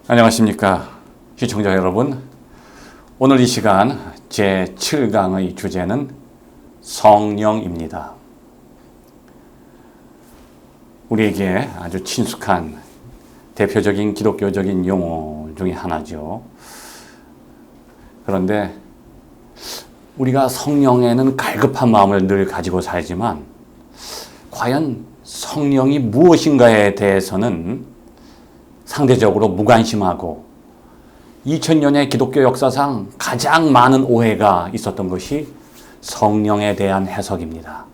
안녕하십니까 시청자 여러분. 오늘 이 시간 제7강의 주제는 성령입니다. 우리에게 아주 친숙한 대표적인 기독교적인 용어 중에 하나죠. 그런데 우리가 성령에는 갈급한 마음을 늘 가지고 살지만 과연 성령이 무엇인가에 대해서는 상대적으로 무관심하고 2000년의 기독교 역사상 가장 많은 오해가 있었던 것이 성령에 대한 해석입니다.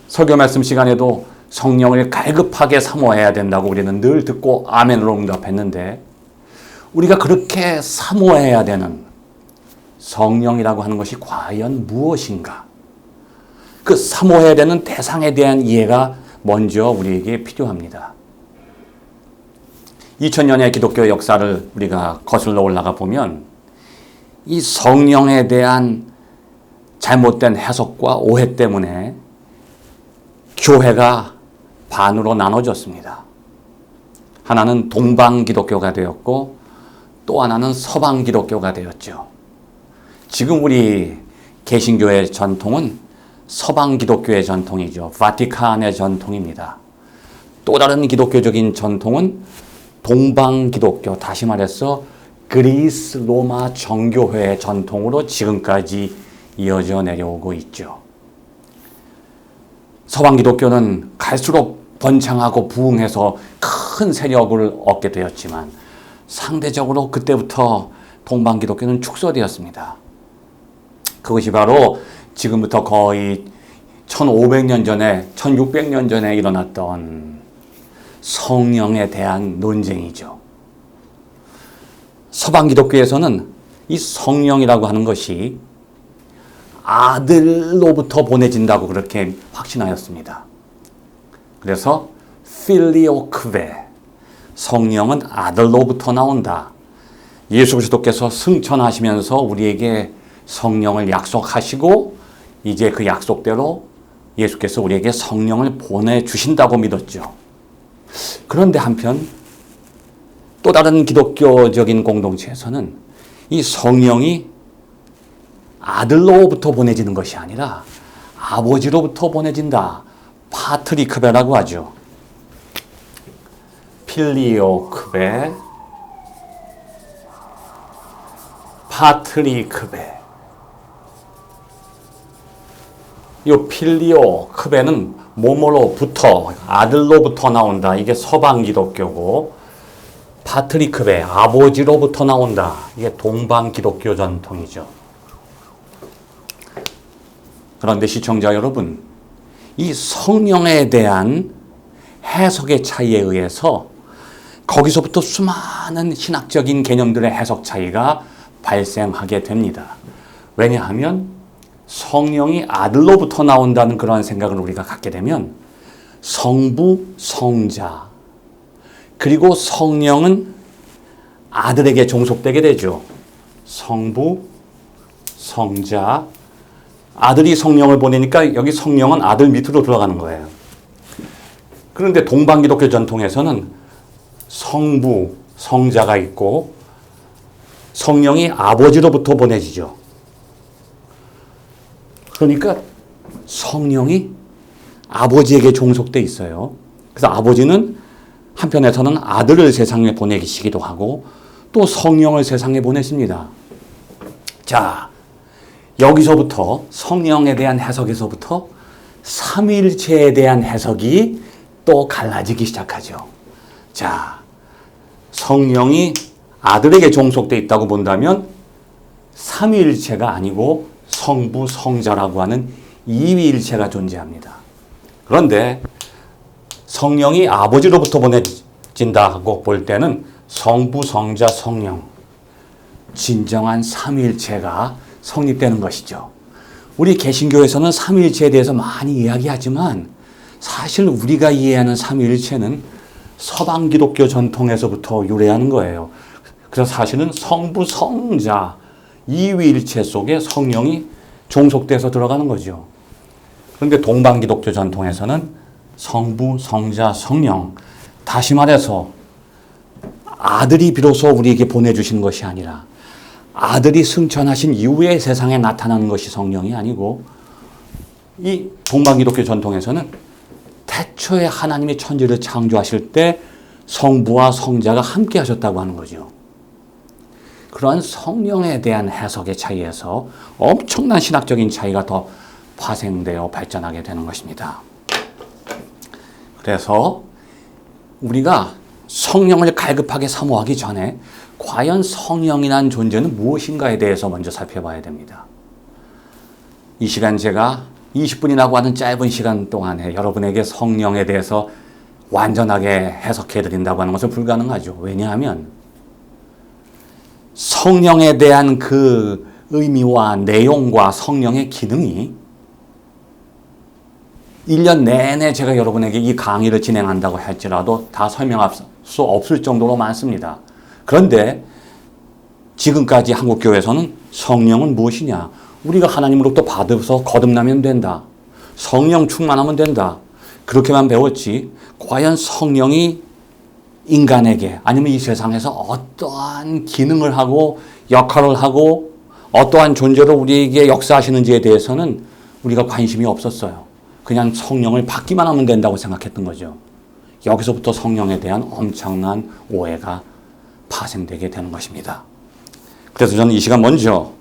설교 말씀 시간에도 성령을 갈급하게 사모해야 된다고 우리는 늘 듣고 아멘으로 응답했는데, 우리가 그렇게 사모해야 되는 성령이라고 하는 것이 과연 무엇인가? 그 사모해야 되는 대상에 대한 이해가 먼저 우리에게 필요합니다. 2000년의 기독교 역사를 우리가 거슬러 올라가 보면 이 성령에 대한 잘못된 해석과 오해 때문에 교회가 반으로 나눠졌습니다. 하나는 동방 기독교가 되었고 또 하나는 서방 기독교가 되었죠. 지금 우리 개신교의 전통은 서방 기독교의 전통이죠. 바티칸의 전통입니다. 또 다른 기독교적인 전통은 동방 기독교, 다시 말해서 그리스 로마 정교회의 전통으로 지금까지 이어져 내려오고 있죠. 서방 기독교는 갈수록 번창하고 부흥해서 큰 세력을 얻게 되었지만 상대적으로 그때부터 동방 기독교는 축소되었습니다. 그것이 바로 지금부터 거의 1500년 전에 1600년 전에 일어났던 성령에 대한 논쟁이죠. 서방 기독교에서는 이 성령이라고 하는 것이 아들로부터 보내진다고 그렇게 확신하였습니다. 그래서 필리오크베, 성령은 아들로부터 나온다. 예수 그리스도께서 승천하시면서 우리에게 성령을 약속하시고 이제 그 약속대로 예수께서 우리에게 성령을 보내주신다고 믿었죠. 그런데 한편 또 다른 기독교적인 공동체에서는 이 성령이 아들로부터 보내지는 것이 아니라 아버지로부터 보내진다. 파트리크베라고 하죠. 필리오크베, 파트리크베. 이 필리오크베는 뭐뭐로부터, 아들로부터 나온다. 이게 서방 기독교고, 파트리크베, 아버지로부터 나온다. 이게 동방 기독교 전통이죠. 그런데 시청자 여러분, 이 성령에 대한 해석의 차이에 의해서 거기서부터 수많은 신학적인 개념들의 해석 차이가 발생하게 됩니다. 왜냐하면 성령이 아들로부터 나온다는 그런 생각을 우리가 갖게 되면 성부, 성자, 그리고 성령은 아들에게 종속되게 되죠. 성부, 성자, 아들이 성령을 보내니까 여기 성령은 아들 밑으로 들어가는 거예요. 그런데 동방 기독교 전통에서는 성부, 성자가 있고 성령이 아버지로부터 보내지죠. 그러니까 성령이 아버지에게 종속돼 있어요. 그래서 아버지는 한편에서는 아들을 세상에 보내시기도 하고 또 성령을 세상에 보내십니다. 자, 여기서부터 성령에 대한 해석에서부터 삼위일체에 대한 해석이 또 갈라지기 시작하죠. 자, 성령이 아들에게 종속돼 있다고 본다면 삼위일체가 아니고 성부, 성자라고 하는 이위일체가 존재합니다. 그런데 성령이 아버지로부터 보내진다고 볼 때는 성부, 성자, 성령, 진정한 삼위일체가 성립되는 것이죠. 우리 개신교에서는 삼위일체에 대해서 많이 이야기하지만 사실 우리가 이해하는 삼위일체는 서방 기독교 전통에서부터 유래하는 거예요. 그래서 사실은 성부, 성자, 이위일체 속에 성령이 종속돼서 들어가는 거죠. 그런데 동방 기독교 전통에서는 성부, 성자, 성령, 다시 말해서 아들이 비로소 우리에게 보내주신 것이 아니라 아들이 승천하신 이후에 세상에 나타나는 것이 성령이 아니고, 이 동방기독교 전통에서는 태초에 하나님이 천지를 창조하실 때 성부와 성자가 함께 하셨다고 하는 거죠. 그러한 성령에 대한 해석의 차이에서 엄청난 신학적인 차이가 더 파생되어 발전하게 되는 것입니다. 그래서 우리가 성령을 갈급하게 사모하기 전에 과연 성령이라는 존재는 무엇인가에 대해서 먼저 살펴봐야 됩니다. 이 시간 제가 20분이라고 하는 짧은 시간 동안에 여러분에게 성령에 대해서 완전하게 해석해 드린다고 하는 것은 불가능하죠. 왜냐하면 성령에 대한 그 의미와 내용과 성령의 기능이 1년 내내 제가 여러분에게 이 강의를 진행한다고 할지라도 다 설명할 수 없을 정도로 많습니다. 그런데 지금까지 한국교회에서는 성령은 무엇이냐? 우리가 하나님으로부터 받아서 거듭나면 된다. 성령 충만하면 된다. 그렇게만 배웠지, 과연 성령이 인간에게 아니면 이 세상에서 어떠한 기능을 하고 역할을 하고 어떠한 존재로 우리에게 역사하시는지에 대해서는 우리가 관심이 없었어요. 그냥 성령을 받기만 하면 된다고 생각했던 거죠. 여기서부터 성령에 대한 엄청난 오해가 파생되게 되는 것입니다. 그래서 저는 이 시간 먼저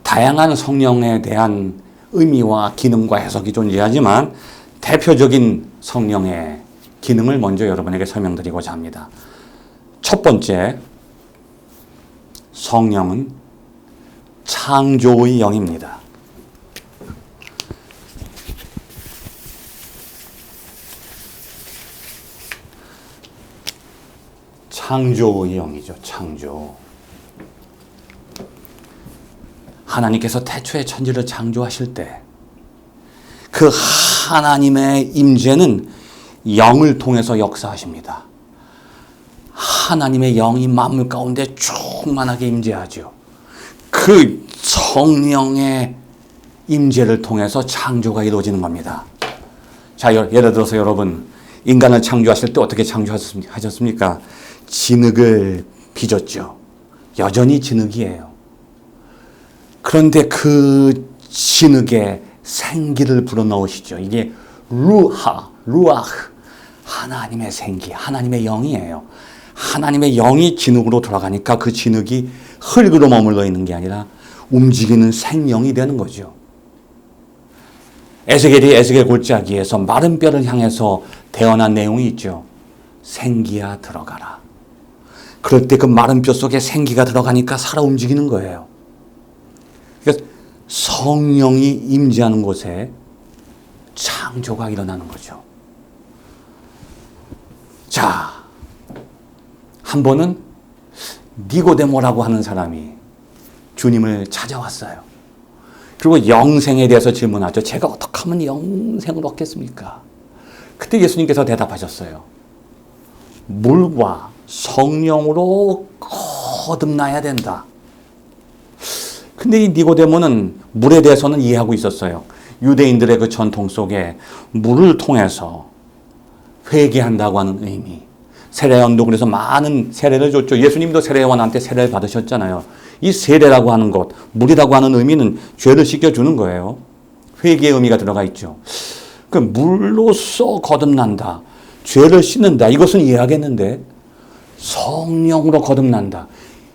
다양한 성령에 대한 의미와 기능과 해석이 존재하지만 대표적인 성령의 기능을 먼저 여러분에게 설명드리고자 합니다. 첫 번째, 성령은 창조의 영입니다. 창조의 영이죠. 창조. 하나님께서 태초에 천지를 창조하실 때 그 하나님의 임재는 영을 통해서 역사하십니다. 하나님의 영이 만물 가운데 충만하게 임재하죠. 그 성령의 임재를 통해서 창조가 이루어지는 겁니다. 자, 예를 들어서 여러분, 인간을 창조하실 때 어떻게 창조하셨습니까? 진흙을 빚었죠. 여전히 진흙이에요. 그런데 그 진흙에 생기를 불어넣으시죠. 이게 루아흐, 하나님의 생기, 하나님의 영이에요. 하나님의 영이 진흙으로 돌아가니까 그 진흙이 흙으로 머물러 있는 게 아니라 움직이는 생명이 되는 거죠. 에스겔이 에스겔 골짜기에서 마른 뼈를 향해서 대언한 내용이 있죠. 생기야 들어가라. 그럴 때 그 마른 뼈 속에 생기가 들어가니까 살아 움직이는 거예요. 그러니까 성령이 임재하는 곳에 창조가 일어나는 거죠. 자, 한 번은 니고데모라고 하는 사람이 주님을 찾아왔어요. 그리고 영생에 대해서 질문하죠. 제가 어떻게 하면 영생을 얻겠습니까? 그때 예수님께서 대답하셨어요. 물과 성령으로 거듭나야 된다. 근데 이 니고데모는 물에 대해서는 이해하고 있었어요. 유대인들의 그 전통 속에 물을 통해서 회개한다고 하는 의미. 세례요한도 그래서 많은 세례를 줬죠. 예수님도 세례요한한테 세례를 받으셨잖아요. 이 세례라고 하는 것, 물이라고 하는 의미는 죄를 씻겨주는 거예요. 회개의 의미가 들어가 있죠. 그 물로써 거듭난다. 죄를 씻는다. 이것은 이해하겠는데 성령으로 거듭난다.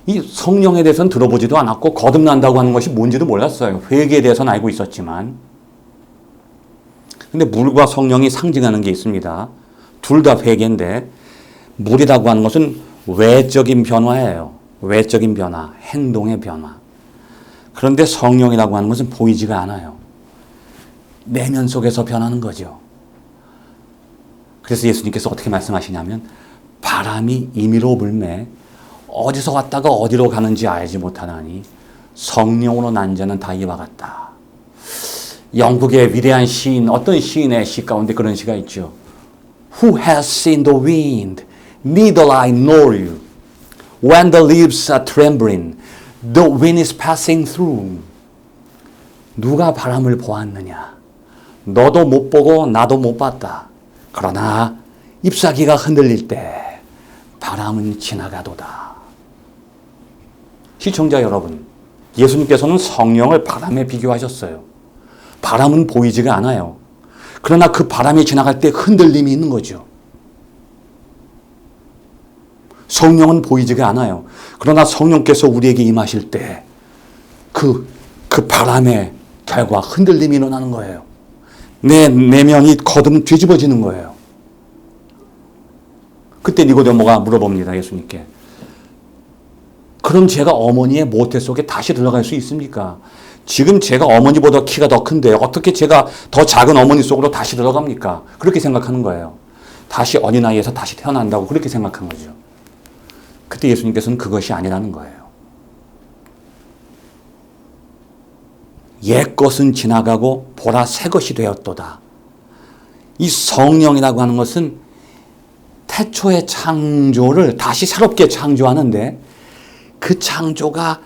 이 성령에 대해서는 들어보지도 않았고 거듭난다고 하는 것이 뭔지도 몰랐어요. 회개에 대해서는 알고 있었지만. 근데 물과 성령이 상징하는 게 있습니다. 둘 다 회개인데 물이라고 하는 것은 외적인 변화예요. 외적인 변화, 행동의 변화. 그런데 성령이라고 하는 것은 보이지가 않아요. 내면 속에서 변하는 거죠. 그래서 예수님께서 어떻게 말씀하시냐면 바람이 임의로 불매 어디서 왔다가 어디로 가는지 알지 못하나니 성령으로 난 자는 다 이와 같다. 영국의 위대한 시인, 어떤 시인의 시 가운데 그런 시가 있죠. Who has seen the wind? Neither I nor you. When the leaves are trembling, the wind is passing through. 누가 바람을 보았느냐? 너도 못 보고 나도 못 봤다. 그러나 잎사귀가 흔들릴 때 바람은 지나가도다. 시청자 여러분, 예수님께서는 성령을 바람에 비교하셨어요. 바람은 보이지가 않아요. 그러나 그 바람이 지나갈 때 흔들림이 있는 거죠. 성령은 보이지가 않아요. 그러나 성령께서 우리에게 임하실 때 그 바람의 결과 흔들림이 일어나는 거예요. 내 내면이 거듭 뒤집어지는 거예요. 그때 니고데모가 물어봅니다. 예수님께. 그럼 제가 어머니의 모태 속에 다시 들어갈 수 있습니까? 지금 제가 어머니보다 키가 더 큰데 어떻게 제가 더 작은 어머니 속으로 다시 들어갑니까? 그렇게 생각하는 거예요. 다시 어린아이에서 다시 태어난다고 그렇게 생각한 거죠. 그때 예수님께서는 그것이 아니라는 거예요. 옛 것은 지나가고 보라 새 것이 되었도다. 이 성령이라고 하는 것은 태초의 창조를 다시 새롭게 창조하는데 그 창조가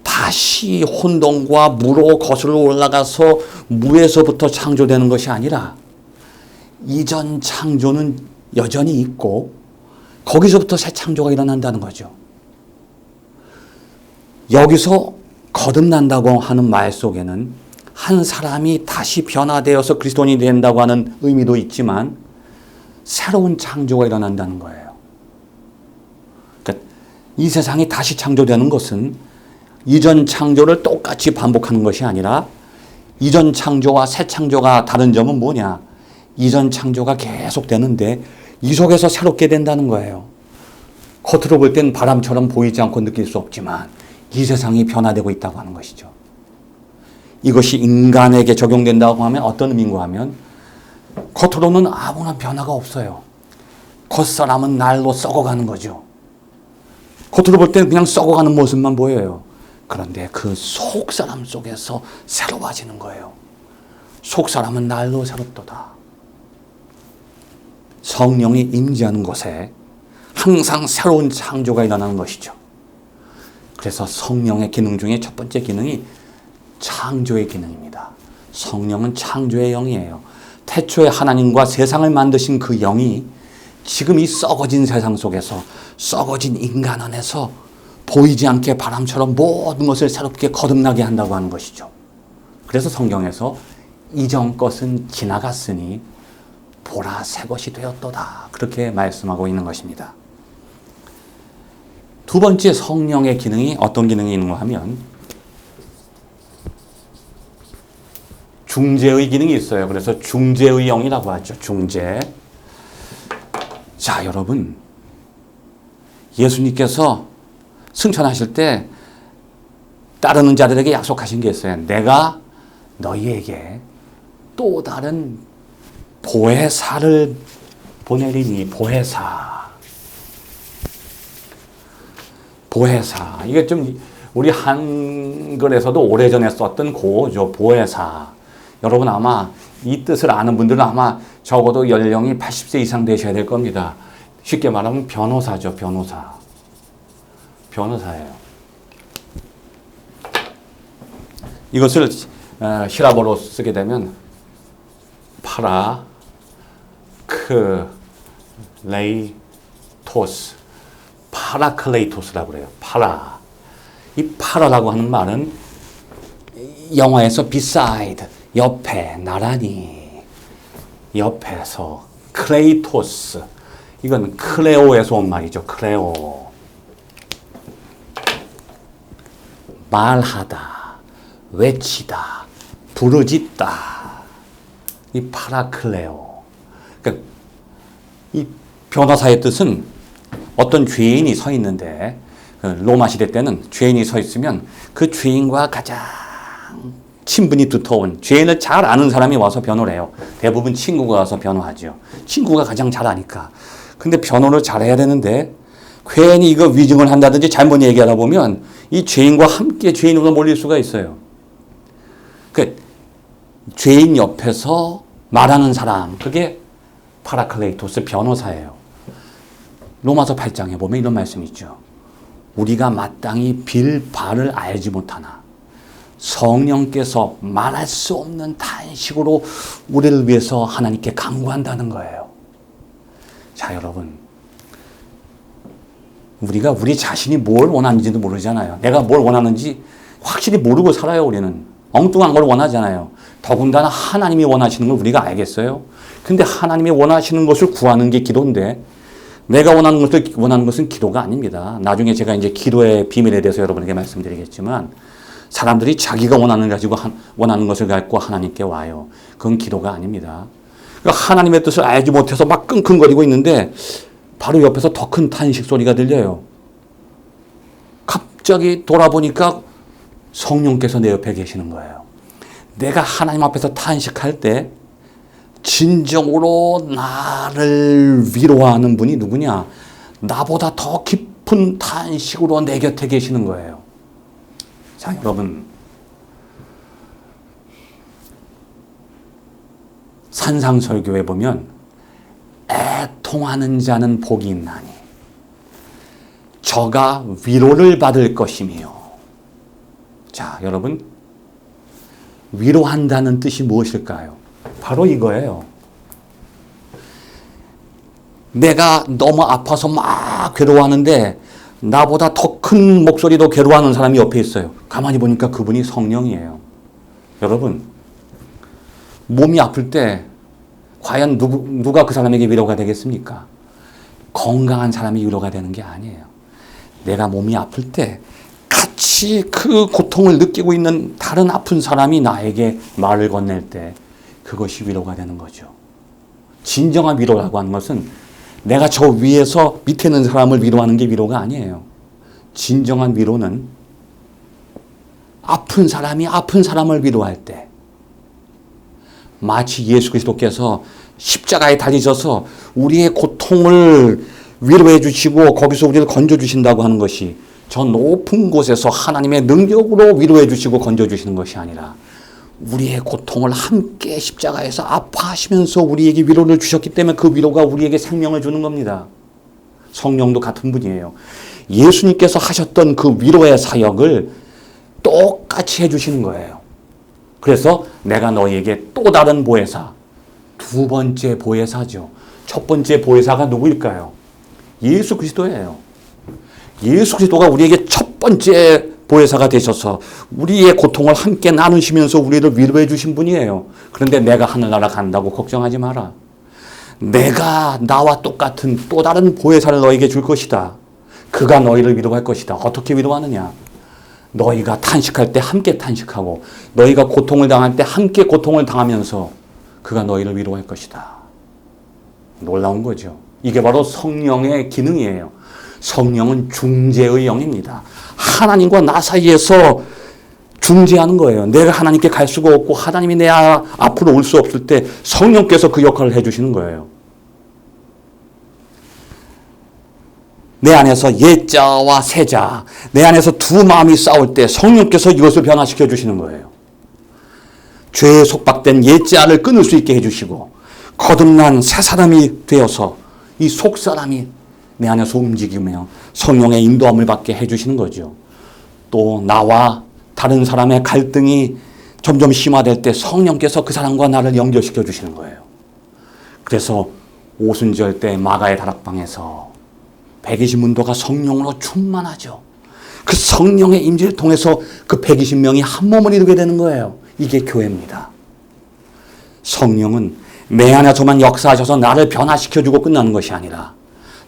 다시 혼돈과 무로 거슬러 올라가서 무에서부터 창조되는 것이 아니라 이전 창조는 여전히 있고 거기서부터 새 창조가 일어난다는 거죠. 여기서 거듭난다고 하는 말 속에는 한 사람이 다시 변화되어서 그리스도인이 된다고 하는 의미도 있지만 새로운 창조가 일어난다는 거예요. 그러니까 이 세상이 다시 창조되는 것은 이전 창조를 똑같이 반복하는 것이 아니라 이전 창조와 새 창조가 다른 점은 뭐냐? 이전 창조가 계속 되는데 이 속에서 새롭게 된다는 거예요. 겉으로 볼 땐 바람처럼 보이지 않고 느낄 수 없지만 이 세상이 변화되고 있다고 하는 것이죠. 이것이 인간에게 적용된다고 하면 어떤 의미인가 하면 겉으로는 아무런 변화가 없어요. 겉사람은 날로 썩어가는 거죠. 겉으로 볼 때는 그냥 썩어가는 모습만 보여요. 그런데 그 속사람 속에서 새로워지는 거예요. 속사람은 날로 새롭도다. 성령이 임재하는 곳에 항상 새로운 창조가 일어나는 것이죠. 그래서 성령의 기능 중에 첫 번째 기능이 창조의 기능입니다. 성령은 창조의 영이에요. 태초에 하나님과 세상을 만드신 그 영이 지금 이 썩어진 세상 속에서 썩어진 인간 안에서 보이지 않게 바람처럼 모든 것을 새롭게 거듭나게 한다고 하는 것이죠. 그래서 성경에서 이전 것은 지나갔으니 보라 새 것이 되었도다. 그렇게 말씀하고 있는 것입니다. 두 번째 성령의 기능이 어떤 기능이 있는가 하면 중재의 기능이 있어요. 그래서 중재의 영이라고 하죠. 중재. 자, 여러분. 예수님께서 승천하실 때 따르는 자들에게 약속하신 게 있어요. 내가 너희에게 또 다른 보혜사를 보내리니. 보혜사. 이게 좀 우리 한글에서도 오래전에 썼던 고죠. 보혜사. 여러분 아마 이 뜻을 아는 분들은 아마 적어도 연령이 80세 이상 되셔야 될 겁니다. 쉽게 말하면 변호사죠. 변호사예요. 이것을 히라보로 쓰게 되면 파라클레이토스라고 그래요. 이 파라라고 하는 말은 영어에서 beside, 옆에, 나란히, 옆에서, 클레이토스. 이건 클레오에서 온 말이죠. 클레오. 말하다, 외치다, 부르짖다. 이 파라클레오. 그러니까 이 변호사의 뜻은 어떤 죄인이 서 있는데 로마 시대 때는 죄인이 서 있으면 그 죄인과 가장 친분이 두터운 죄인을 잘 아는 사람이 와서 변호를 해요. 대부분 친구가 와서 변호하죠. 친구가 가장 잘 아니까. 근데 변호를 잘해야 되는데 괜히 이거 위증을 한다든지 잘못 얘기하다 보면 이 죄인과 함께 죄인으로 몰릴 수가 있어요. 그 죄인 옆에서 말하는 사람, 그게 파라클레이토스 변호사예요. 로마서 8장에 보면 이런 말씀이 있죠. 우리가 마땅히 빌 바를 알지 못하나 성령께서 말할 수 없는 탄식으로 우리를 위해서 하나님께 간구한다는 거예요. 자, 여러분. 우리가 우리 자신이 뭘 원하는지도 모르잖아요. 내가 뭘 원하는지 확실히 모르고 살아요, 우리는. 엉뚱한 걸 원하잖아요. 더군다나 하나님이 원하시는 걸 우리가 알겠어요? 근데 하나님이 원하시는 것을 구하는 게 기도인데 내가 원하는 것은 기도가 아닙니다. 나중에 제가 이제 기도의 비밀에 대해서 여러분에게 말씀드리겠지만 사람들이 자기가 원하는 것을 갖고 하나님께 와요. 그건 기도가 아닙니다. 그러니까 하나님의 뜻을 알지 못해서 막 끙끙거리고 있는데 바로 옆에서 더 큰 탄식 소리가 들려요. 갑자기 돌아보니까 성령께서 내 옆에 계시는 거예요. 내가 하나님 앞에서 탄식할 때 진정으로 나를 위로하는 분이 누구냐? 나보다 더 깊은 탄식으로 내 곁에 계시는 거예요. 자, 여러분. 산상설교에 보면 애통하는 자는 복이 있나니 저가 위로를 받을 것이며. 자, 여러분. 위로한다는 뜻이 무엇일까요? 바로 이거예요. 내가 너무 아파서 막 괴로워하는데 나보다 더 큰 목소리로 괴로워하는 사람이 옆에 있어요. 가만히 보니까 그분이 성령이에요. 여러분, 몸이 아플 때 과연 누가 그 사람에게 위로가 되겠습니까? 건강한 사람이 위로가 되는 게 아니에요. 내가 몸이 아플 때 같이 그 고통을 느끼고 있는 다른 아픈 사람이 나에게 말을 건넬 때 그것이 위로가 되는 거죠. 진정한 위로라고 하는 것은 내가 저 위에서 밑에 있는 사람을 위로하는 게 위로가 아니에요. 진정한 위로는 아픈 사람이 아픈 사람을 위로할 때 마치 예수 그리스도께서 십자가에 달리셔서 우리의 고통을 위로해 주시고 거기서 우리를 건져 주신다고 하는 것이 저 높은 곳에서 하나님의 능력으로 위로해 주시고 건져 주시는 것이 아니라 우리의 고통을 함께 십자가에서 아파하시면서 우리에게 위로를 주셨기 때문에 그 위로가 우리에게 생명을 주는 겁니다. 성령도 같은 분이에요. 예수님께서 하셨던 그 위로의 사역을 똑같이 해주시는 거예요. 그래서 내가 너희에게 또 다른 보혜사, 두 번째 보혜사죠. 첫 번째 보혜사가 누구일까요? 예수 그리스도예요. 예수 그리스도가 우리에게 첫 번째 보혜사가 되셔서 우리의 고통을 함께 나누시면서 우리를 위로해 주신 분이에요. 그런데 내가 하늘나라 간다고 걱정하지 마라. 내가 나와 똑같은 또 다른 보혜사를 너에게 줄 것이다. 그가 너희를 위로할 것이다. 어떻게 위로하느냐? 너희가 탄식할 때 함께 탄식하고 너희가 고통을 당할 때 함께 고통을 당하면서 그가 너희를 위로할 것이다. 놀라운 거죠. 이게 바로 성령의 기능이에요. 성령은 중재의 영입니다. 하나님과 나 사이에서 중재하는 거예요. 내가 하나님께 갈 수가 없고 하나님이 내 앞으로 올 수 없을 때 성령께서 그 역할을 해주시는 거예요. 내 안에서 옛자와 새자, 내 안에서 두 마음이 싸울 때 성령께서 이것을 변화시켜 주시는 거예요. 죄에 속박된 옛자를 끊을 수 있게 해주시고 거듭난 새 사람이 되어서 이 속사람이 내 안에서 움직이며 성령의 인도함을 받게 해주시는 거죠. 또 나와 다른 사람의 갈등이 점점 심화될 때 성령께서 그 사람과 나를 연결시켜 주시는 거예요. 그래서 오순절 때 마가의 다락방에서 120문도가 성령으로 충만하죠. 그 성령의 임재를 통해서 그 120명이 한 몸을 이루게 되는 거예요. 이게 교회입니다. 성령은 내 안에서만 역사하셔서 나를 변화시켜주고 끝나는 것이 아니라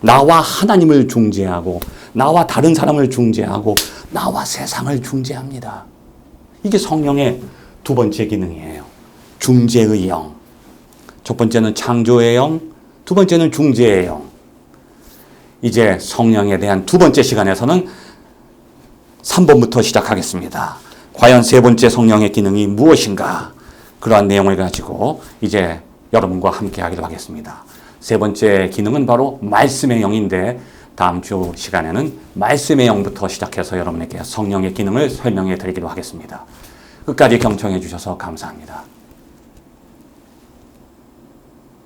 나와 하나님을 중재하고 나와 다른 사람을 중재하고 나와 세상을 중재합니다. 이게 성령의 두 번째 기능이에요. 중재의 영. 첫 번째는 창조의 영, 두 번째는 중재의 영. 이제 성령에 대한 두 번째 시간에서는 3번부터 시작하겠습니다. 과연 세 번째 성령의 기능이 무엇인가? 그러한 내용을 가지고 이제 여러분과 함께 하기로 하겠습니다. 세 번째 기능은 바로 말씀의 영인데 다음 주 시간에는 말씀의 영부터 시작해서 여러분에게 성령의 기능을 설명해 드리기로 하겠습니다. 끝까지 경청해 주셔서 감사합니다.